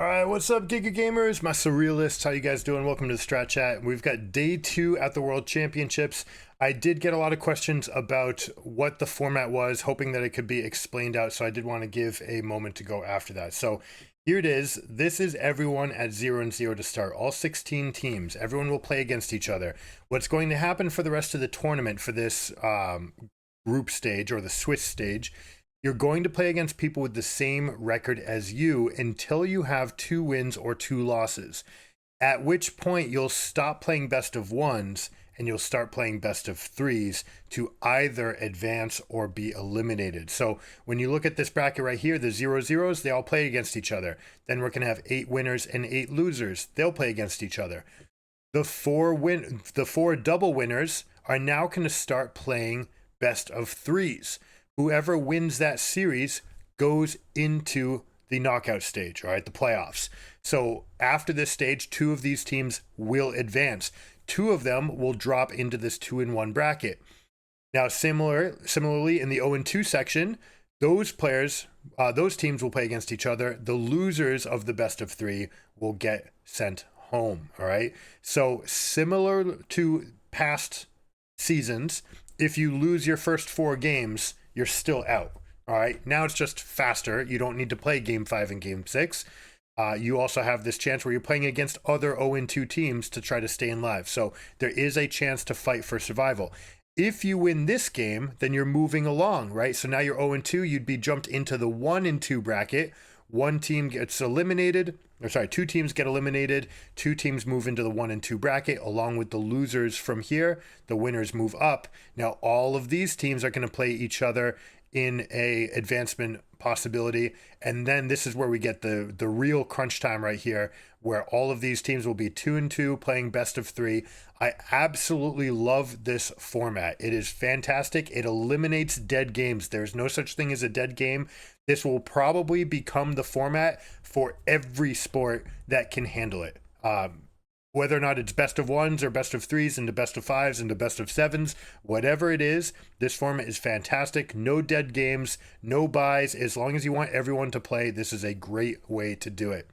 All right, what's up, Giga Gamers? My surrealists, how you guys doing? Welcome to the Strat Chat. We've got day 2 at the World Championships. I did get a lot of questions about what the format was, hoping that it could be explained out, so I did want to give a moment to go after that. So here it is. This is everyone at 0-0 to start. All 16 teams. Everyone will play against each other. What's going to happen for the rest of the tournament for this group stage or the Swiss stage, you're going to play against people with the same record as you until you have 2 wins or 2 losses, at which point you'll stop playing best of ones and you'll start playing best of threes to either advance or be eliminated. So when you look at this bracket right here, the 0-0s, they all play against each other. Then we're going to have 8 winners and 8 losers. They'll play against each other. The 4 double winners are now going to start playing best of threes. Whoever wins that series goes into the knockout stage, all right, the playoffs. So after this stage, 2 of these teams will advance. 2 of them will drop into this 2-in-1 bracket. Now, similarly, in the 0-2 section, those teams will play against each other. The losers of the best of 3 will get sent home, all right? So similar to past seasons, if you lose your first 4 games, you're still out. All right. Now it's just faster. You don't need to play game 5 and game 6. You also have this chance where you're playing against other 0-2 teams to try to stay in live. So there is a chance to fight for survival. If you win this game, then you're moving along, right? So now you're 0-2. You'd be jumped into the 1-2 bracket. 1 team gets eliminated. 2 teams get eliminated. 2 teams move into the 1-2 bracket along with the losers from here. The winners move up. Now all of these teams are going to play each other in a advancement possibility, and then this is where we get the real crunch time right here, where all of these teams will be 2-2 playing best of 3. I absolutely love this format. It is fantastic. It eliminates dead games. There's no such thing as a dead game. This will probably become the format for every sport that can handle it. Whether or not it's best of 1s or best of 3s into best of 5s into best of 7s, whatever it is, this format is fantastic. No dead games, no buys. As long as you want everyone to play, this is a great way to do it.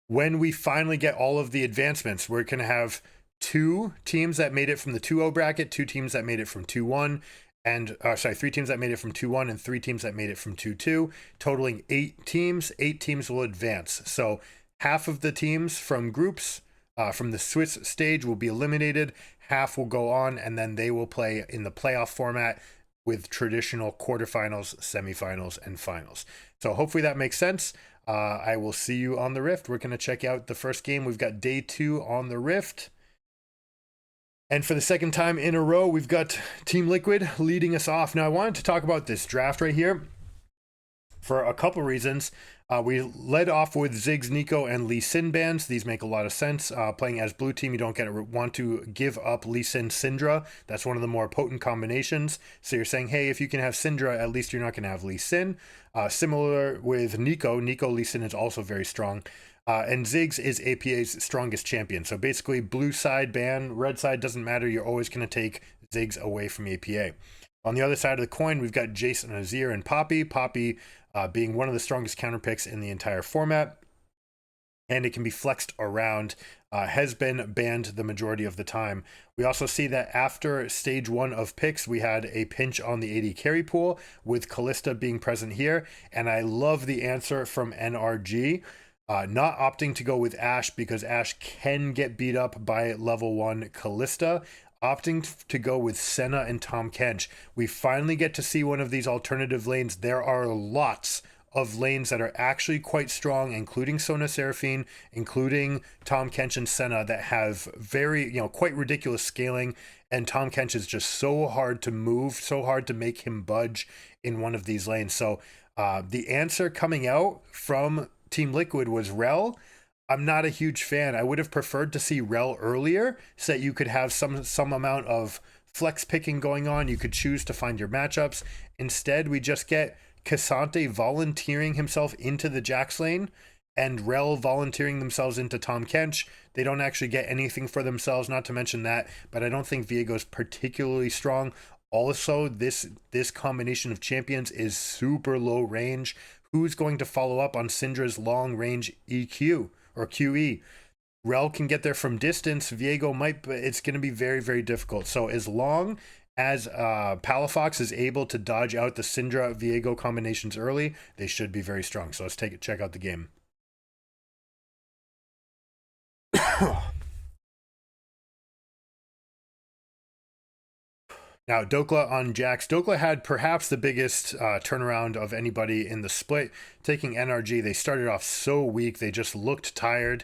When we finally get all of the advancements, we're going to have 2 teams that made it from the 2-0 bracket, 2 teams that made it from 2-1, and 3 teams that made it from 2-1 and 3 teams that made it from 2-2, totaling 8 teams. 8 teams will advance. So half of the teams from groups from the Swiss stage will be eliminated. Half will go on, and then they will play in the playoff format with traditional quarterfinals, semifinals, and finals. So hopefully that makes sense. I will see you on the Rift. We're going to check out the first game. We've got day 2 on the Rift. And for the second time in a row, we've got Team Liquid leading us off. Now, I wanted to talk about this draft right here for a couple reasons. We led off with Ziggs, Nico, and Lee Sin bans. These make a lot of sense. Playing as blue team, you don't want to give up Lee Sin, Syndra. That's one of the more potent combinations. So you're saying, hey, if you can have Syndra, at least you're not going to have Lee Sin. Similar with Nico. Nico Lee Sin is also very strong. And Ziggs is APA's strongest champion. So basically, blue side ban, red side doesn't matter. You're always going to take Ziggs away from APA. On the other side of the coin, we've got Jason, Azir, and Poppy. Poppy being one of the strongest counter picks in the entire format. And it can be flexed around, has been banned the majority of the time. We also see that after stage 1 of picks, we had a pinch on the AD carry pool with Kalista being present here. And I love the answer from NRG. Not opting to go with Ashe because Ashe can get beat up by level 1 Kalista. Opting to go with Senna and Tahm Kench. We finally get to see one of these alternative lanes. There are lots of lanes that are actually quite strong, including Sona Seraphine, including Tahm Kench and Senna, that have very, quite ridiculous scaling. And Tahm Kench is just so hard to move, so hard to make him budge in one of these lanes. So the answer coming out from Team Liquid was Rel. I'm not a huge fan. I would have preferred to see Rel earlier so that you could have some amount of flex picking going on. You could choose to find your matchups. Instead, we just get Cassante volunteering himself into the Jax lane and Rel volunteering themselves into Tahm Kench. They don't actually get anything for themselves, not to mention that, but I don't think Viego's particularly strong. Also, this combination of champions is super low range. who's going to follow up on Syndra's long range EQ or QE? Rel can get there from distance. Viego might, but it's going to be very, very difficult. So as long as Palafox is able to dodge out the Syndra Viego combinations early, they should be very strong. So let's check out the game. Now, Dokla on Jax. Dokla had perhaps the biggest turnaround of anybody in the split. Taking NRG, they started off so weak. They just looked tired.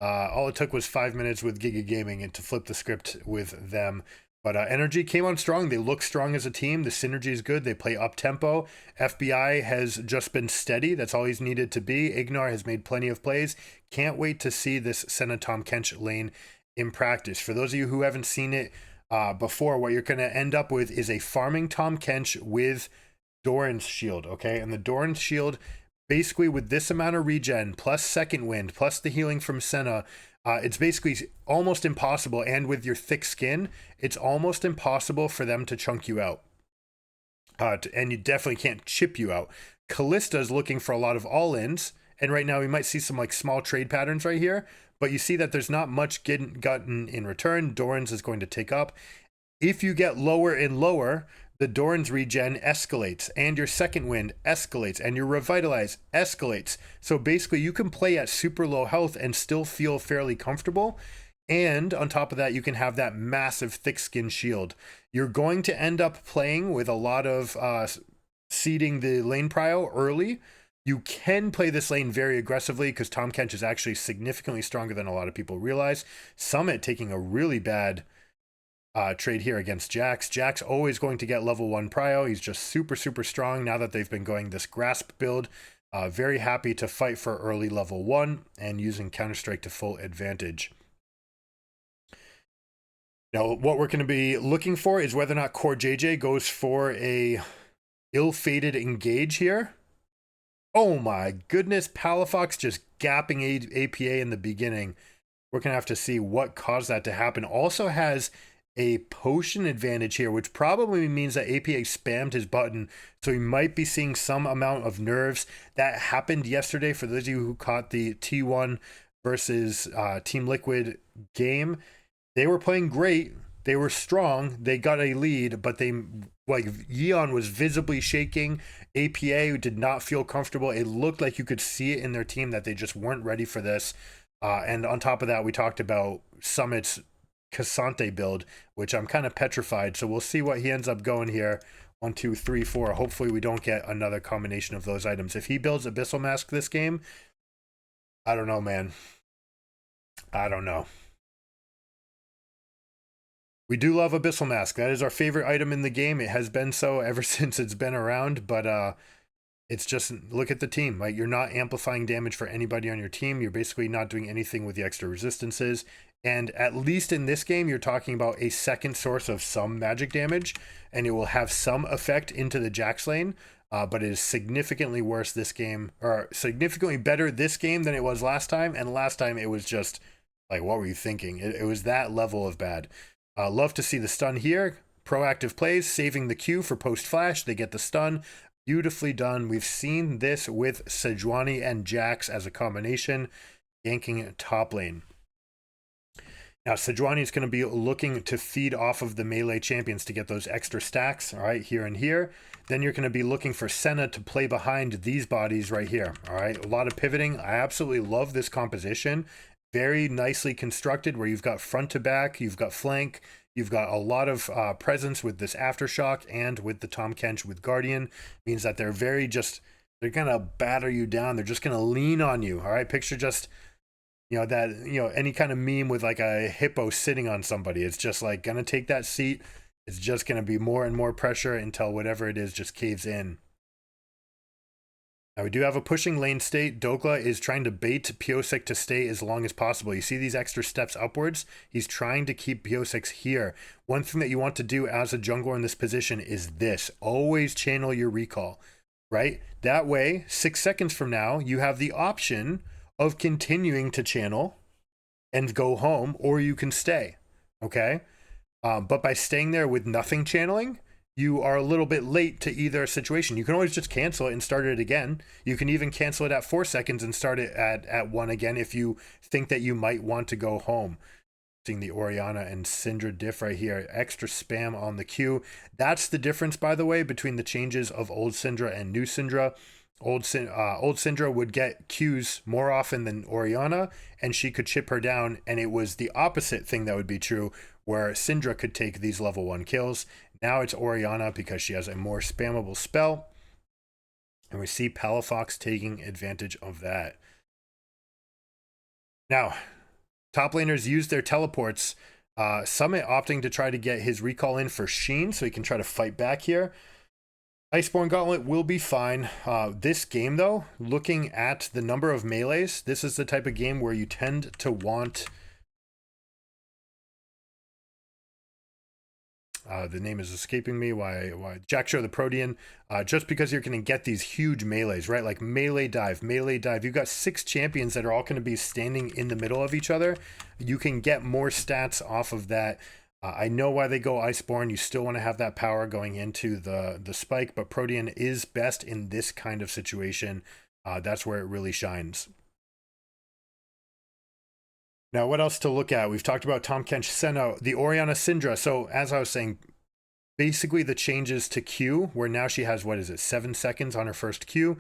All it took was 5 minutes with Giga Gaming and to flip the script with them. But NRG came on strong. They look strong as a team. The synergy is good. They play up-tempo. FBI has just been steady. That's all he's needed to be. Ignar has made plenty of plays. Can't wait to see this Senna Tahm Kench lane in practice. For those of you who haven't seen it before, what you're going to end up with is a farming Tahm Kench with Doran's Shield, okay? And the Doran's Shield, basically with this amount of regen, plus second wind, plus the healing from Senna, it's basically almost impossible, and with your thick skin, it's almost impossible for them to chunk you out. And you definitely can't chip you out. Kalista is looking for a lot of all-ins, and right now we might see some like small trade patterns right here, but you see that there's not much gotten in return. Doran's is going to take up. If you get lower and lower, the Doran's regen escalates, and your second wind escalates, and your revitalize escalates. So basically you can play at super low health and still feel fairly comfortable. And on top of that, you can have that massive thick skin shield. You're going to end up playing with a lot of seeding the lane prio early. You can play this lane very aggressively because Tahm Kench is actually significantly stronger than a lot of people realize. Summit taking a really bad trade here against Jax. Jax always going to get level 1 prio. He's just super, super strong now that they've been going this grasp build. Very happy to fight for early level 1 and using Counter-Strike to full advantage. Now, what we're going to be looking for is whether or not Core JJ goes for a ill-fated engage here. Oh my goodness, Palafox just gapping APA in the beginning. We're going to have to see what caused that to happen. Also has a potion advantage here, which probably means that APA spammed his button, so we might be seeing some amount of nerves. That happened yesterday for those of you who caught the T1 versus Team Liquid game. They were playing great, they were strong, they got a lead, but they, like, Yeon was visibly shaking. APA did not feel comfortable. It looked like you could see it in their team that they just weren't ready for this. And on top of that, we talked about Summit's Cassante build, which I'm kind of petrified. So we'll see what he ends up going here. 1, 2, 3, 4. Hopefully we don't get another combination of those items. If he builds Abyssal Mask this game, I don't know, man. I don't know. We do love Abyssal Mask. That is our favorite item in the game. It has been so ever since it's been around, but it's just, look at the team. Like, you're not amplifying damage for anybody on your team. You're basically not doing anything with the extra resistances. And at least in this game, you're talking about a second source of some magic damage, and it will have some effect into the Jax lane, but it is significantly worse this game, or significantly better this game than it was last time. And last time it was just like, what were you thinking? It was that level of bad. Love to see the stun here. Proactive plays, saving the Q for post flash. They get the stun. Beautifully done. We've seen this with Sejuani and Jax as a combination, yanking top lane. Now, Sejuani is going to be looking to feed off of the melee champions to get those extra stacks, all right, here and here. Then you're going to be looking for Senna to play behind these bodies right here, all right? A lot of pivoting. I absolutely love this composition. Very nicely constructed where you've got front to back, you've got flank, you've got a lot of presence with this Aftershock and with the Tahm Kench with Guardian. Means that they're very just, they're going to batter you down. They're just going to lean on you, all right? Picture just, you know, that, you know, any kind of meme with like a hippo sitting on somebody. It's just like going to take that seat. It's just going to be more and more pressure until whatever it is just caves in. Now we do have a pushing lane state. Dokla is trying to bait Pyosik to stay as long as possible. You see these extra steps upwards? He's trying to keep Pyosik here. One thing that you want to do as a jungler in this position is this. Always channel your recall, right? That way, 6 seconds from now, you have the option of continuing to channel and go home, or you can stay, okay? But by staying there with nothing channeling, you are a little bit late to either situation. You can always just cancel it and start it again. You can even cancel it at 4 seconds and start it at 1 again if you think that you might want to go home. Seeing the Orianna and Syndra diff right here. Extra spam on the Q. That's the difference, by the way, between the changes of old Syndra and new Syndra. Old Syndra would get Qs more often than Orianna, and she could chip her down, and it was the opposite thing that would be true, where Syndra could take these level 1 kills. Now it's Orianna because she has a more spammable spell, and we see Palafox taking advantage of that. Now, top laners use their teleports. Summit opting to try to get his recall in for Sheen so he can try to fight back here. Iceborne Gauntlet will be fine. This game, though, looking at the number of melees, this is the type of game where you tend to want... the name is escaping me. Why? Jackshore the Protean. Just because you're going to get these huge melees, right? Like melee dive, melee dive. You've got 6 champions that are all going to be standing in the middle of each other. You can get more stats off of that. I know why they go Iceborne. You still want to have that power going into the spike, but Protean is best in this kind of situation. That's where it really shines. Now, what else to look at? We've talked about Tahm Kench, Senna, the Orianna Syndra. So, as I was saying, basically the changes to Q, where now she has, 7 seconds on her first Q,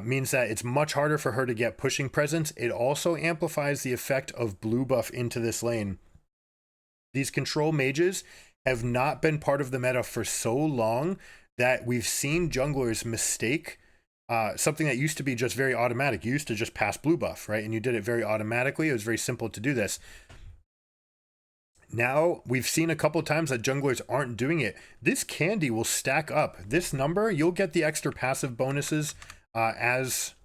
means that it's much harder for her to get pushing presence. It also amplifies the effect of blue buff into this lane. These control mages have not been part of the meta for so long that we've seen junglers mistake something that used to be just very automatic. You used to just pass blue buff, right? And you did it very automatically. It was very simple to do this. Now we've seen a couple times that junglers aren't doing it. This candy will stack up. This number, you'll get the extra passive bonuses as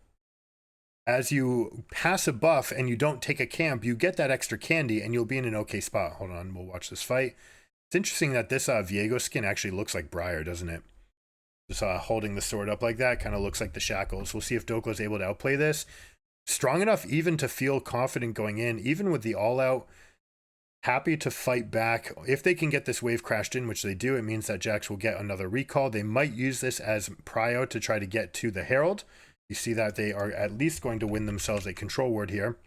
you pass a buff and you don't take a camp, you get that extra candy and you'll be in an okay spot. Hold on, we'll watch this fight. It's interesting that this Viego skin actually looks like Briar, doesn't it? Just holding the sword up like that kind of looks like the shackles. We'll see if Dokla's able to outplay this. Strong enough even to feel confident going in, even with the all-out. Happy to fight back. If they can get this wave crashed in, which they do, it means that Jax will get another recall. They might use this as prio to try to get to the Herald. You see that they are at least going to win themselves a control ward here.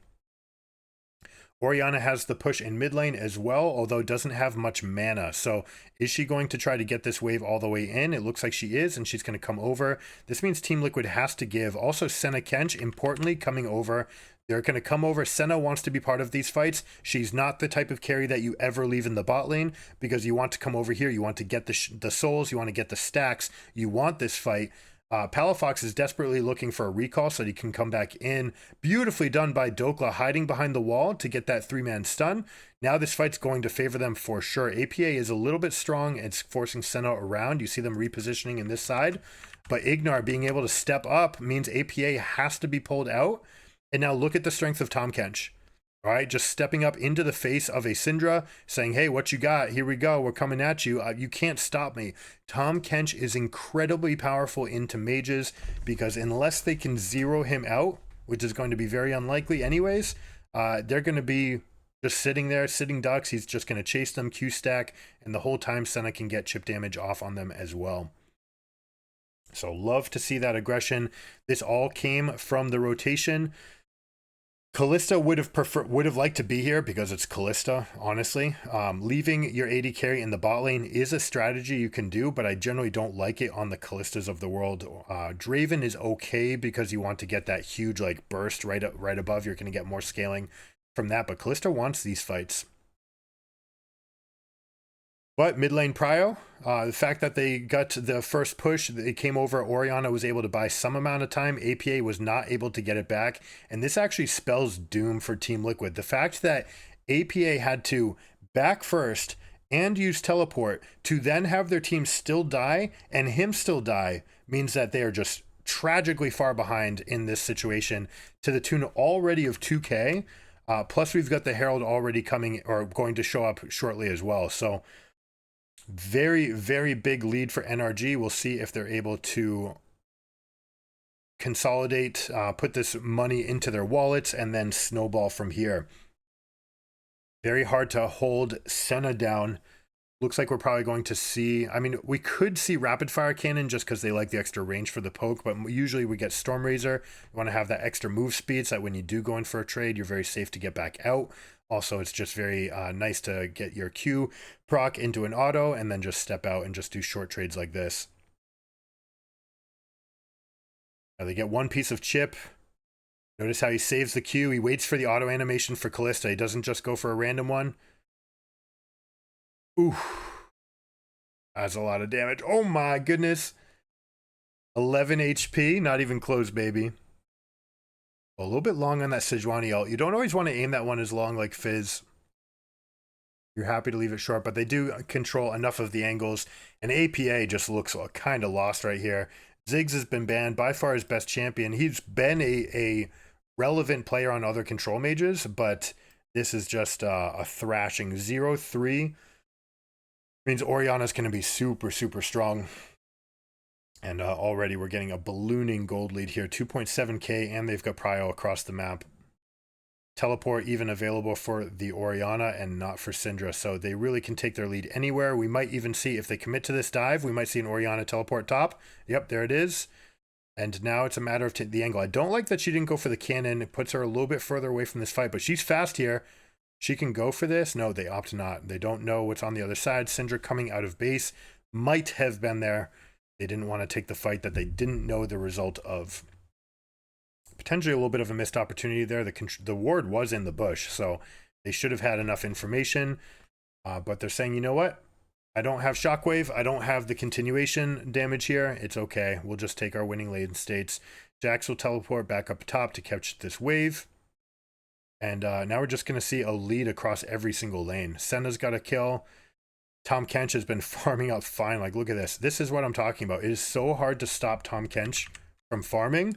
Orianna has the push in mid lane as well, although doesn't have much mana. So is she going to try to get this wave all the way in? It looks like she is, and she's going to come over. This means Team Liquid has to give. Also, Senna Kench, importantly, coming over. They're going to come over. Senna wants to be part of these fights. She's not the type of carry that you ever leave in the bot lane because you want to come over here. You want to get the souls. You want to get the stacks. You want this fight. Palafox is desperately looking for a recall so that he can come back in. Beautifully done by Dokla, hiding behind the wall to get that 3-man stun. Now this fight's going to favor them for sure. APA is a little bit strong. It's forcing Senna around. You see them repositioning in this side. But Ignar being able to step up means APA has to be pulled out. And now look at the strength of Tahm Kench. All right, just stepping up into the face of a Syndra, saying, hey, what you got? Here we go. We're coming at you. You can't stop me. Tahm Kench is incredibly powerful into mages because unless they can zero him out, which is going to be very unlikely anyways, they're going to be just sitting there, sitting ducks. He's just going to chase them, Q stack, and the whole time Senna can get chip damage off on them as well. So love to see that aggression. This all came from the rotation. Kalista would have liked to be here because it's Kalista, honestly. Leaving your AD carry in the bot lane is a strategy you can do, but I generally don't like it on the Kalistas of the world. Draven is okay because you want to get that huge like burst right above. You're going to get more scaling from that, but Kalista wants these fights. But mid lane prio, the fact that they got the first push, it came over, Orianna was able to buy some amount of time, APA was not able to get it back, and this actually spells doom for Team Liquid. The fact that APA had to back first and use teleport to then have their team still die and him still die means that they are just tragically far behind in this situation to the tune already of 2k. Plus we've got the Herald already coming or going to show up shortly as well. So very, very big lead for NRG. We'll see if they're able to consolidate, put this money into their wallets, and then snowball from here. Very hard to hold Senna down. Looks like we're probably going to see, I mean, we could see rapid fire cannon just because they like the extra range for the poke, but usually we get Storm Razor. You want to have that extra move speed so that when you do go in for a trade, you're very safe to get back out. Also, it's just very nice to get your Q proc into an auto and then just step out and just do short trades like this. Now they get one piece of chip. Notice how he saves the Q. He waits for the auto animation for Callista. He doesn't just go for a random one. Ooh. That's a lot of damage. Oh my goodness. 11 HP. Not even close, baby. A little bit long on that Sejuani ult. You don't always want to aim that one as long like Fizz. You're happy to leave it short, but they do control enough of the angles. And APA just looks kind of lost right here. Ziggs has been banned, by far his best champion. He's been a relevant player on other control mages, but this is just a thrashing. 0-3 means Orianna's going to be super, super strong. And already we're getting a ballooning gold lead here. 2.7k, and they've got prio across the map. Teleport even available for the Orianna and not for Syndra, so they really can take their lead anywhere. We might even see, if they commit to this dive, we might see an Orianna teleport top. Yep, there it is. And now it's a matter of the angle. I don't like that she didn't go for the cannon. It puts her a little bit further away from this fight, but she's fast here. She can go for this. No, they opt not. They don't know what's on the other side. Syndra coming out of base might have been there. They didn't want to take the fight that they didn't know the result of. Potentially a little bit of a missed opportunity there. The ward was in the bush, so they should have had enough information. But they're saying, you know what? I don't have Shockwave. I don't have the continuation damage here. It's okay. We'll just take our winning lane states. Jax will teleport back up top to catch this wave. And now we're just going to see a lead across every single lane. Senna's got a kill. Tom Kench has been farming out fine. Like, look at this. This is what I'm talking about. It is so hard to stop Tom Kench from farming,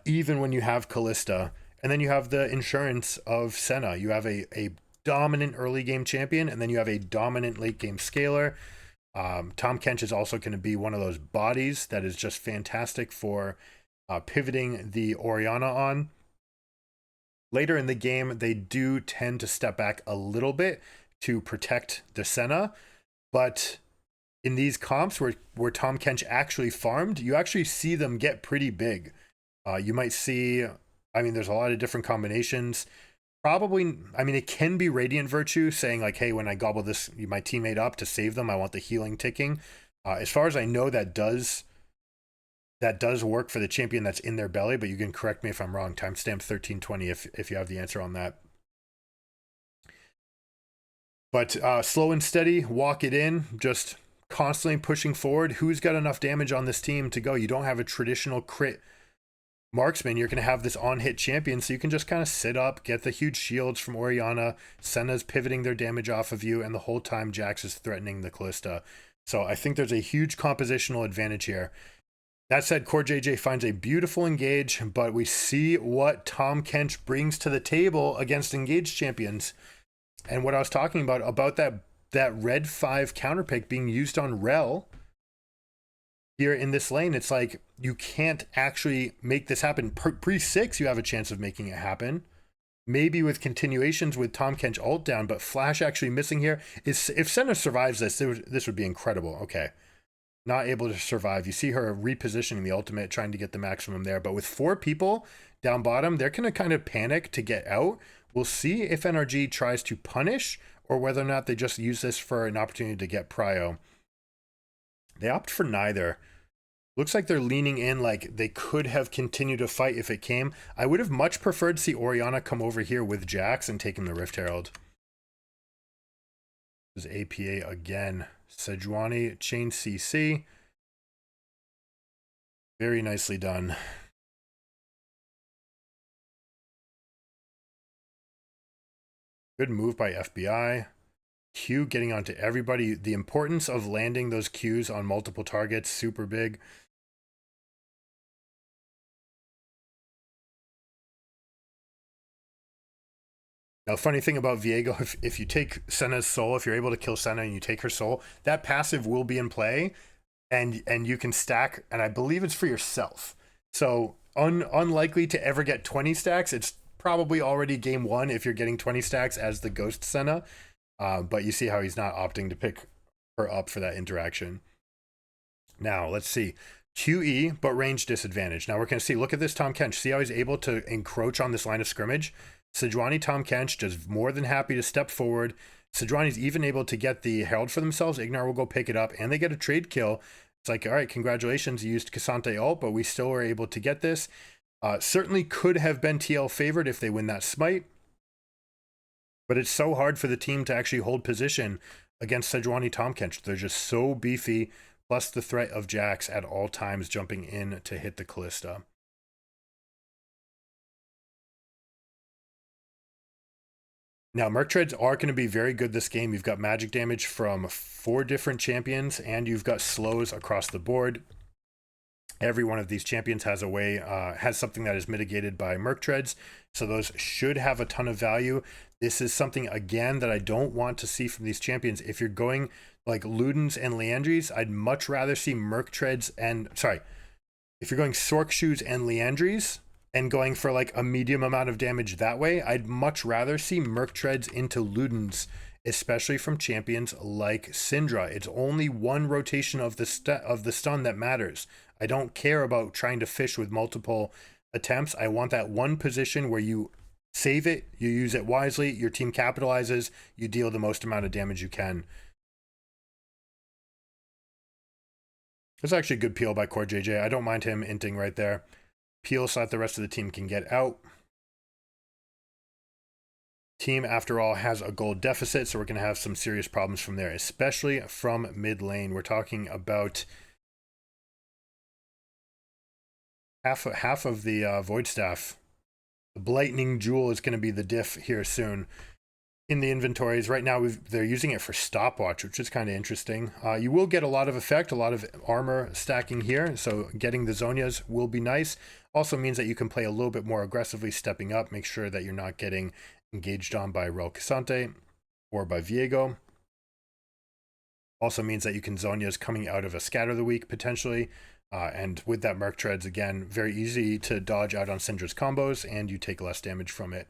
even when you have Callista. And then you have the insurance of Senna. You have a dominant early game champion, and then you have a dominant late game scaler. Tom Kench is also going to be one of those bodies that is just fantastic for pivoting the Orianna on. Later in the game, they do tend to step back a little bit to protect the Senna, but in these comps where Tom Kench actually farmed, you actually see them get pretty big. You might see, I mean, there's a lot of different combinations. Probably, I mean, it can be Radiant Virtue saying like, hey, when I gobble this, my teammate up to save them, I want the healing ticking. As far as I know, that does work for the champion that's in their belly, but you can correct me if I'm wrong. Timestamp 1320 if you have the answer on that. But slow and steady, walk it in, just constantly pushing forward. Who's got enough damage on this team to go? You don't have a traditional crit marksman. You're going to have this on-hit champion, so you can just kind of sit up, get the huge shields from Orianna. Senna's pivoting their damage off of you, and the whole time Jax is threatening the Callista. So I think there's a huge compositional advantage here. That said, Core JJ finds a beautiful engage, but we see what Tom Kench brings to the table against engaged champions. And what I was talking about that red 5 counter pick being used on Rel here in this lane, it's like you can't actually make this happen. Pre-6, you have a chance of making it happen. Maybe with continuations with Tom Kench ult down, but Flash actually missing here. If Senna survives this, this would be incredible. Okay. Not able to survive. You see her repositioning the ultimate, trying to get the maximum there. But with 4 people down bottom, they're going to kind of panic to get out. We'll see if NRG tries to punish or whether or not they just use this for an opportunity to get prio. They opt for neither. Looks like they're leaning in, like they could have continued to fight if it came. I would have much preferred to see Orianna come over here with Jax and taking the Rift Herald. This is APA again. Sejuani, chain CC. Very nicely done. Good move by FBI. Q getting onto everybody. The importance of landing those Qs on multiple targets, super big. Now, funny thing about Viego, if you take Senna's soul, if you're able to kill Senna and you take her soul, that passive will be in play, and you can stack, and I believe it's for yourself. So unlikely to ever get 20 stacks. It's probably already game 1 if you're getting 20 stacks as the Ghost Senna. But you see how he's not opting to pick per up for that interaction. Now, let's see. QE, but range disadvantage. Now we're going to see, look at this Tahm Kench. See how he's able to encroach on this line of scrimmage? Sejuani, Tahm Kench, just more than happy to step forward. Sejuani's even able to get the Herald for themselves. Ignar will go pick it up, and they get a trade kill. It's like, all right, congratulations, you used K'Sante ult, but we still were able to get this. Certainly could have been TL favored if they win that smite. But it's so hard for the team to actually hold position against Sejuani, Tahm Kench. They're just so beefy, plus the threat of Jax at all times jumping in to hit the Kalista. Now, Merc Treads are going to be very good this game. You've got magic damage from 4 different champions, and you've got slows across the board. Every one of these champions has a way, has something that is mitigated by Merc Treads, so those should have a ton of value. This is something, again, that I don't want to see from these champions. If you're going like Ludens and Liandry's, I'd much rather see Merc Treads and, sorry, if you're going Sork Shoes and Liandry's, and going for like a medium amount of damage that way, I'd much rather see Merc Treads into Ludens, especially from champions like Syndra. It's only one rotation of the stun that matters. I don't care about trying to fish with multiple attempts. I want that one position where you save it, you use it wisely, your team capitalizes, you deal the most amount of damage you can. It's actually a good peel by Core JJ. I don't mind him inting right there. Peel so that the rest of the team can get out. Team, after all, has a gold deficit, so we're going to have some serious problems from there, especially from mid lane. We're talking about half of the Void Staff. The Blightning Jewel is going to be the diff here soon in the inventories. Right now, they're using it for stopwatch, which is kind of interesting. You will get a lot of effect, a lot of armor stacking here, so getting the Zhonya's will be nice. Also means that you can play a little bit more aggressively, stepping up, make sure that you're not getting engaged on by Rel K'Sante or by Viego. Also means that you can Zhonya's coming out of a Scatter of the Week, potentially. And with that Merc Treads, again, very easy to dodge out on Syndra's combos, and you take less damage from it.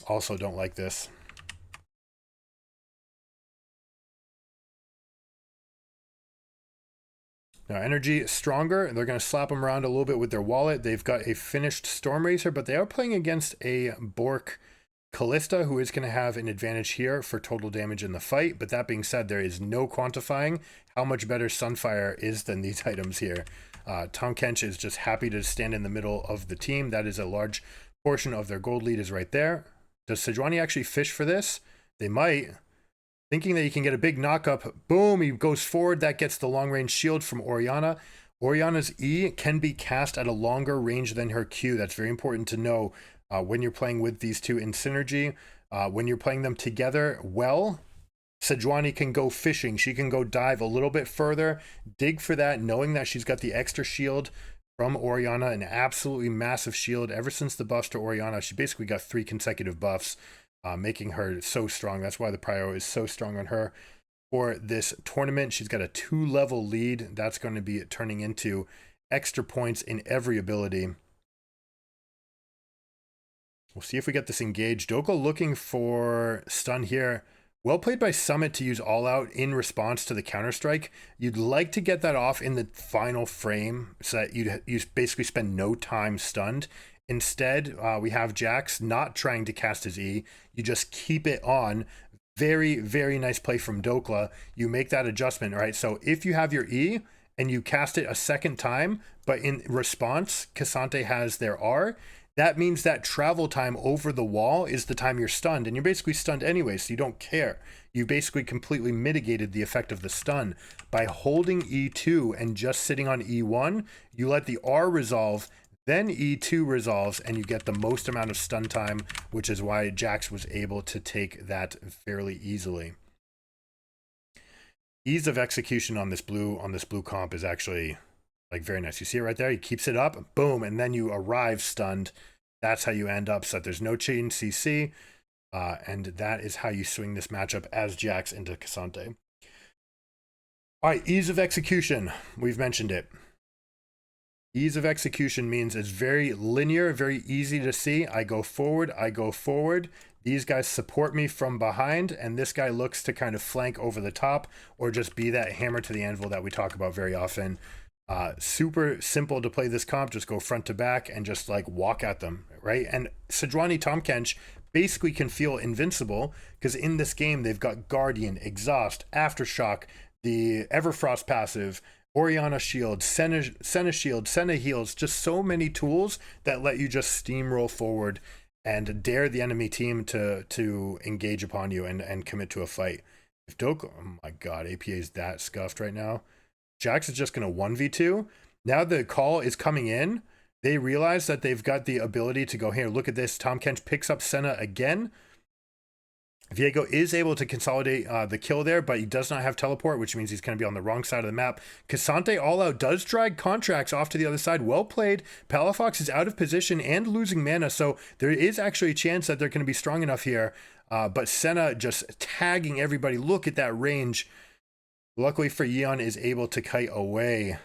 Also don't like this. Now, NRG is stronger. They're going to slap them around a little bit with their wallet. They've got a finished Stormracer, but they are playing against a Bork Kalista, who is going to have an advantage here for total damage in the fight. But that being said, there is no quantifying how much better Sunfire is than these items here. Tahm Kench is just happy to stand in the middle of the team. That is a large portion of their gold lead is right there. Does Sejuani actually fish for this? They might. Thinking that he can get a big knock-up. Boom, he goes forward. That gets the long-range shield from Orianna. Orianna's E can be cast at a longer range than her Q. That's very important to know when you're playing with these two in synergy. When you're playing them together well, Sejuani can go fishing. She can go dive a little bit further, dig for that, knowing that she's got the extra shield from Orianna, an absolutely massive shield. Ever since the buffs to Orianna, she basically got 3 consecutive buffs, making her so strong. That's why the prio is so strong on her for this tournament. She's got a 2-level lead. That's going to be turning into extra points in every ability. We'll see if we get this engaged. Doko looking for stun here. Well played by Summit to use All Out in response to the Counter-Strike. You'd like to get that off in the final frame so that you basically spend no time stunned. Instead, we have Jax not trying to cast his E. You just keep it on. Very, very nice play from Dokla. You make that adjustment, right? So if you have your E and you cast it a second time, but in response, K'Sante has their R, that means that travel time over the wall is the time you're stunned, and you're basically stunned anyway, so you don't care. You basically completely mitigated the effect of the stun. By holding E2 and just sitting on E1, you let the R resolve, then E2 resolves, and you get the most amount of stun time, which is why Jax was able to take that fairly easily. Ease of execution on this blue comp is actually like very nice. You see it right there? He keeps it up, boom, and then you arrive stunned. That's how you end up, so that there's no chain CC, and that is how you swing this matchup as Jax into K'Sante. All right, ease of execution. We've mentioned it. Ease of execution means it's very linear, very easy to see. I go forward, These guys support me from behind, and this guy looks to kind of flank over the top or just be that hammer to the anvil that we talk about very often. Super simple to play this comp. Just go front to back and just like walk at them, right? And Sejuani Tahm Kench basically can feel invincible because in this game they've got Guardian, Exhaust, Aftershock, the Everfrost passive, Orianna Shield, Senna Shield, Senna Heals, just so many tools that let you just steamroll forward and dare the enemy team to engage upon you and commit to a fight. If Doke, oh my god, APA is that scuffed right now. Jax is just going to 1v2. Now the call is coming in. They realize that they've got the ability to go here. Look at this. Tahm Kench picks up Senna again. Viego is able to consolidate the kill there, but he does not have teleport, which means he's going to be on the wrong side of the map. Cassante all out does drag Contracts off to the other side. Well played. Palafox is out of position and losing mana, so there is actually a chance that they're going to be strong enough here. But Senna just tagging everybody. Look at that range. Luckily for Yeon is able to kite away.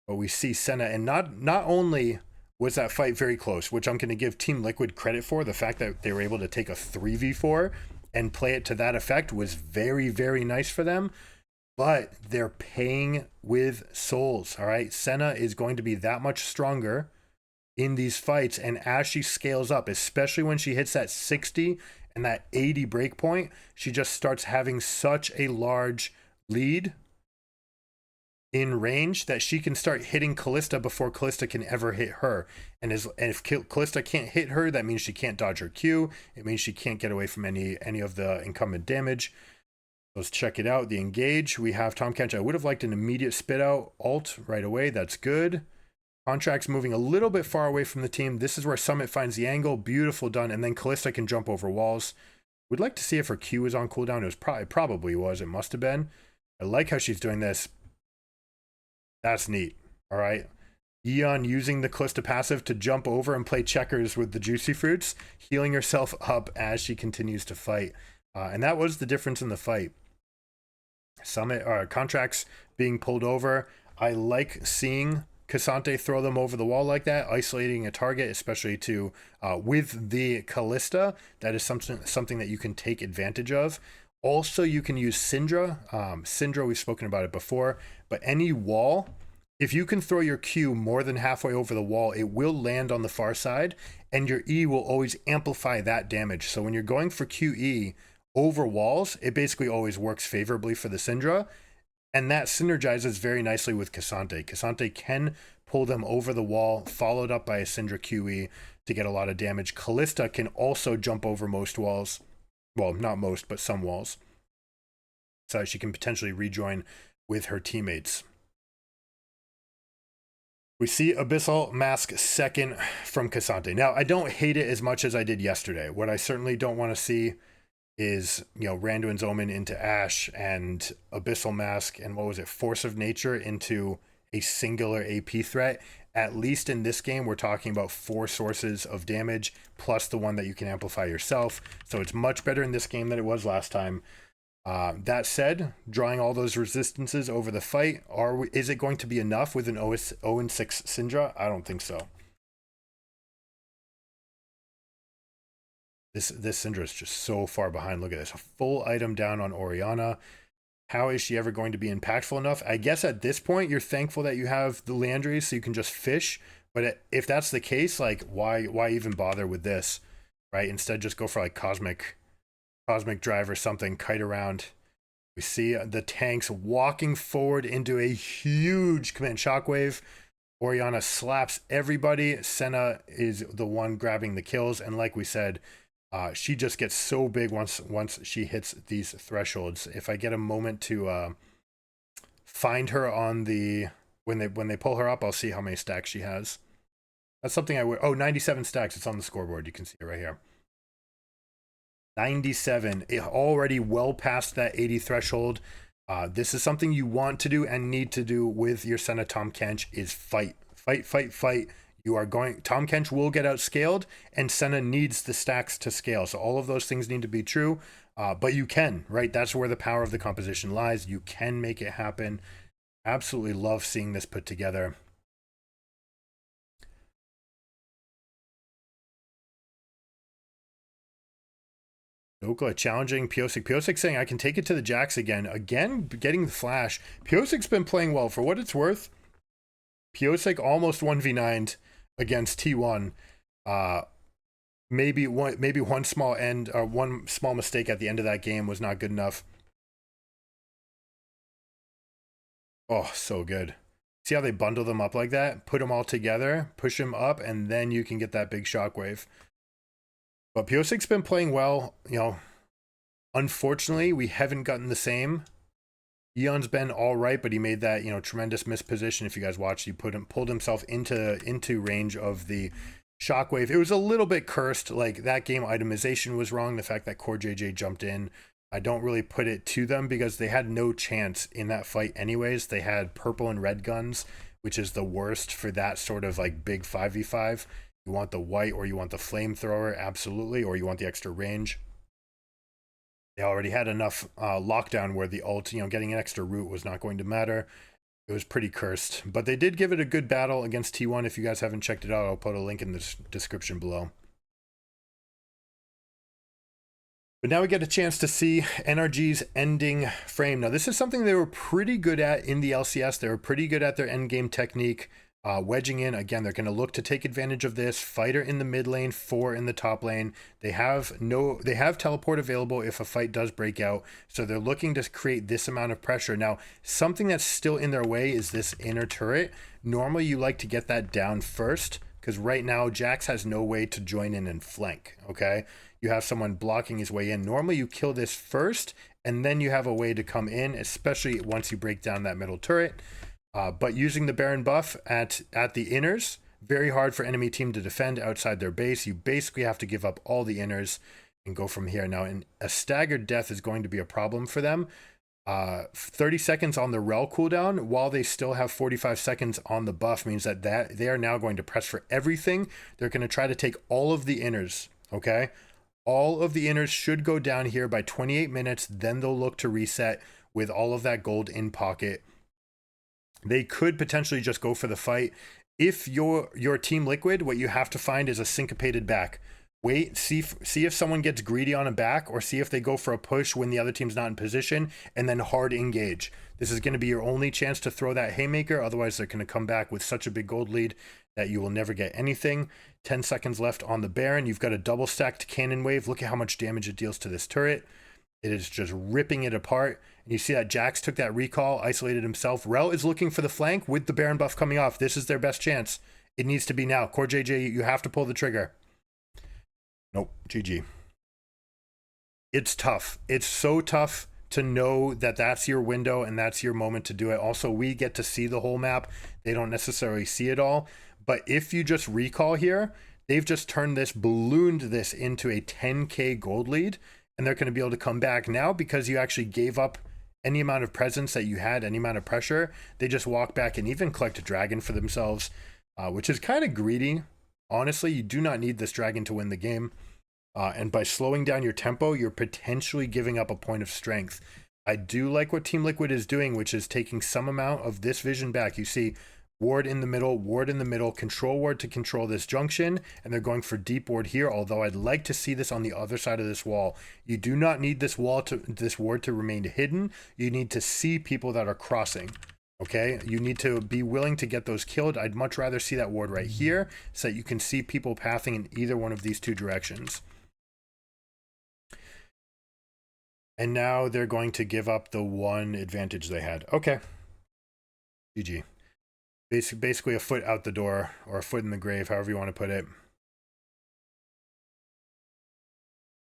But we see Senna, and not only was that fight very close, which I'm going to give Team Liquid credit for, the fact that they were able to take a 3v4 and play it to that effect was very, very nice for them. But they're paying with souls, all right? Senna is going to be that much stronger in these fights, and as she scales up, especially when she hits that 60 and that 80 breakpoint, she just starts having such a large lead in range that she can start hitting Kalista before Kalista can ever hit her. And if Kalista can't hit her, that means she can't dodge her Q. It means she can't get away from any of the incumbent damage. Let's check it out. The engage. We have Tahm Kench. I would have liked an immediate spit out ult right away. That's good. Contracts moving a little bit far away from the team. This is where Summit finds the angle. Beautiful done. And then Kalista can jump over walls. We'd like to see if her Q is on cooldown. It probably was. It must have been. I like how she's doing this. That's neat. All right. Yeon using the Kalista passive to jump over and play checkers with the Juicy Fruits, healing herself up as she continues to fight. And that was the difference in the fight. Contracts being pulled over. I like seeing Cassante throw them over the wall like that, isolating a target, especially to with the Kalista. That is something that you can take advantage of. Also, you can use Syndra. Syndra, we've spoken about it before, but any wall, if you can throw your Q more than halfway over the wall, it will land on the far side, and your E will always amplify that damage. So when you're going for QE over walls, it basically always works favorably for the Syndra, and that synergizes very nicely with Cassante. Cassante can pull them over the wall, followed up by a Syndra QE to get a lot of damage. Kalista can also jump over most walls. Well, not most, but some walls. So she can potentially rejoin with her teammates. We see Abyssal Mask second from Cassante. Now, I don't hate it as much as I did yesterday. What I certainly don't want to see is, Randuin's Omen into Ashe and Abyssal Mask and what was it, Force of Nature into a singular AP threat. At least in this game, we're talking about 4 sources of damage plus the one that you can amplify yourself. So it's much better in this game than it was last time. That said, drawing all those resistances over the fight, is it going to be enough with an 0-6 Syndra? I don't think so. This Syndra is just so far behind. Look at this. A full item down on Orianna. How is she ever going to be impactful enough? I guess at this point, you're thankful that you have the Landry so you can just fish. But if that's the case, like, why even bother with this, right? Instead, just go for like Cosmic Drive or something, kite around. We see the tanks walking forward into a huge command shockwave. Orianna slaps everybody. Senna is the one grabbing the kills. And like we said, she just gets so big once she hits these thresholds. If I get a moment to find her on the when they pull her up, I'll see how many stacks she has. That's something I would. Oh, 97 stacks. It's on the scoreboard. You can see it right here. 97, already well past that 80 threshold. This is something you want to do and need to do with your Senna Tahm Kench is fight. You are going. Tahm Kench will get outscaled, and Senna needs the stacks to scale. So all of those things need to be true. But you can, right? That's where the power of the composition lies. You can make it happen. Absolutely love seeing this put together. Dokla challenging Piosik. Piosik saying, I can take it to the Jacks again. Again, getting the flash. Piosik's been playing well. For what it's worth, Piosik almost 1v9'd against T1. Maybe one small mistake at the end of that game was not good enough. Oh, so good. See how they bundle them up like that? Put them all together, push them up, and then you can get that big shockwave. But Piosik's been playing well. You know, unfortunately, we haven't gotten the same. Eon's been all right, but he made that, you know, tremendous misposition. If you guys watched, he pulled himself into range of the shockwave. It was a little bit cursed. Like, that game itemization was wrong. The fact that Core JJ jumped in, I don't really put it to them because they had no chance in that fight anyways. They had purple and red guns, which is the worst for that sort of like big 5v5. You want the white or you want the flamethrower, absolutely, or you want the extra range. They already had enough lockdown where the ult, you know, getting an extra root was not going to matter. It was pretty cursed, but they did give it a good battle against T1. If you guys haven't checked it out, I'll put a link in the description below. But now we get a chance to see NRG's ending frame. Now, this is something they were pretty good at in the LCS. They were pretty good at their end game technique, wedging in. Again, they're going to look to take advantage of this. Fighter in the mid lane, 4 in the top lane. They have teleport available if a fight does break out. So they're looking to create this amount of pressure. Now, something that's still in their way is this inner turret. Normally, you like to get that down first, because right now, Jax has no way to join in and flank, okay? You have someone blocking his way in. Normally, you kill this first, and then you have a way to come in, especially once you break down that middle turret. But using the Baron buff at the inners, very hard for enemy team to defend outside their base. You basically have to give up all the inners and go from here. Now, a staggered death is going to be a problem for them. 30 seconds on the rel cooldown while they still have 45 seconds on the buff means that they are now going to press for everything. They're going to try to take all of the inners, okay? All of the inners should go down here by 28 minutes. Then they'll look to reset with all of that gold in pocket. They could potentially just go for the fight. If you're Team Liquid, what you have to find is a syncopated back. Wait, see if someone gets greedy on a back, or see if they go for a push when the other team's not in position, and then hard engage. This is going to be your only chance to throw that haymaker. Otherwise, they're going to come back with such a big gold lead that you will never get anything. 10 seconds left on the Baron. You've got a double stacked cannon wave. Look at how much damage it deals to this turret. It is just ripping it apart. And you see that Jax took that recall, isolated himself. Rel is looking for the flank with the Baron buff coming off. This is their best chance. It needs to be now. Core JJ, you have to pull the trigger. Nope, GG. It's tough. It's so tough to know that that's your window and that's your moment to do it. Also, we get to see the whole map. They don't necessarily see it all. But if you just recall here, they've just ballooned this into a 10k gold lead, and they're going to be able to come back now because you actually gave up any amount of presence that you had, any amount of pressure. They just walk back and even collect a dragon for themselves, which is kind of greedy. Honestly, you do not need this dragon to win the game. And by slowing down your tempo, you're potentially giving up a point of strength. I do like what Team Liquid is doing, which is taking some amount of this vision back. You see ward in the middle, control ward to control this junction, and they're going for deep ward here, although I'd like to see this on the other side of this wall. You do not need this ward to remain hidden. You need to see people that are crossing. Okay, you need to be willing to get those killed. I'd much rather see that ward right here so that you can see people pathing in either one of these two directions. And now they're going to give up the one advantage they had. Okay. GG. Basically a foot out the door, or a foot in the grave, however you want to put it.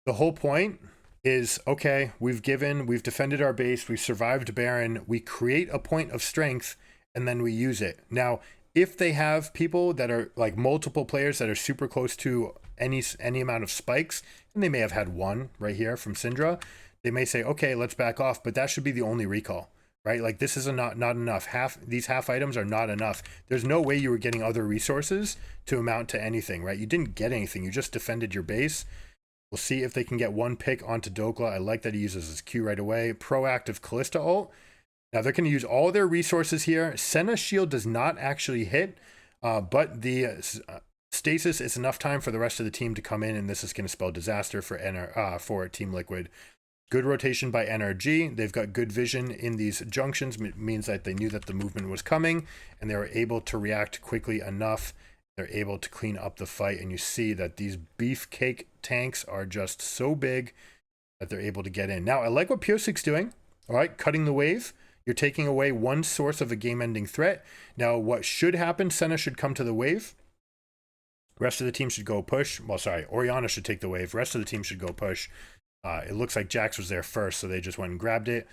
The whole point is, okay, we've defended our base, we've survived Baron, we create a point of strength, and then we use it. Now, if they have people that are like multiple players that are super close to any amount of spikes, and they may have had one right here from Syndra, they may say, okay, let's back off, but that should be the only recall, right? Like, this is not enough. These half items are not enough. There's no way you were getting other resources to amount to anything, right? You didn't get anything. You just defended your base. We'll see if they can get one pick onto Dokla. I like that he uses his Q right away. Proactive Callista ult. Now they're going to use all their resources here. Senna's shield does not actually hit, but the Stasis is enough time for the rest of the team to come in, and this is going to spell disaster for Team Liquid. Good rotation by NRG. They've got good vision in these junctions. Means that they knew that the movement was coming, and they were able to react quickly enough. They're able to clean up the fight, and you see that these beefcake tanks are just so big that they're able to get in. Now, I like what Piosik's doing. All right, cutting the wave. You're taking away one source of a game-ending threat. Now, what should happen, Senna should come to the wave. Rest of the team should go push. Well, sorry, Orianna should take the wave. Rest of the team should go push. It looks like Jax was there first, so they just went and grabbed it.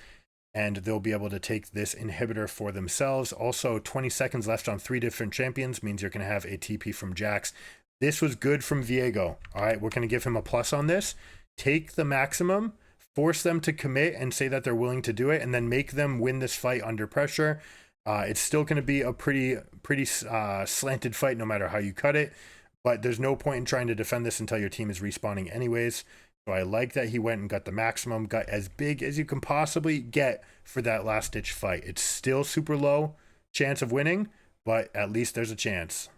And they'll be able to take this inhibitor for themselves. Also, 20 seconds left on 3 different champions means you're going to have a TP from Jax. This was good from Viego. All right, we're going to give him a plus on this. Take the maximum, force them to commit and say that they're willing to do it, and then make them win this fight under pressure. It's still going to be a pretty slanted fight no matter how you cut it. But there's no point in trying to defend this until your team is respawning anyways. So I like that he went and got the maximum, got as big as you can possibly get for that last ditch fight. It's still super low chance of winning, but at least there's a chance.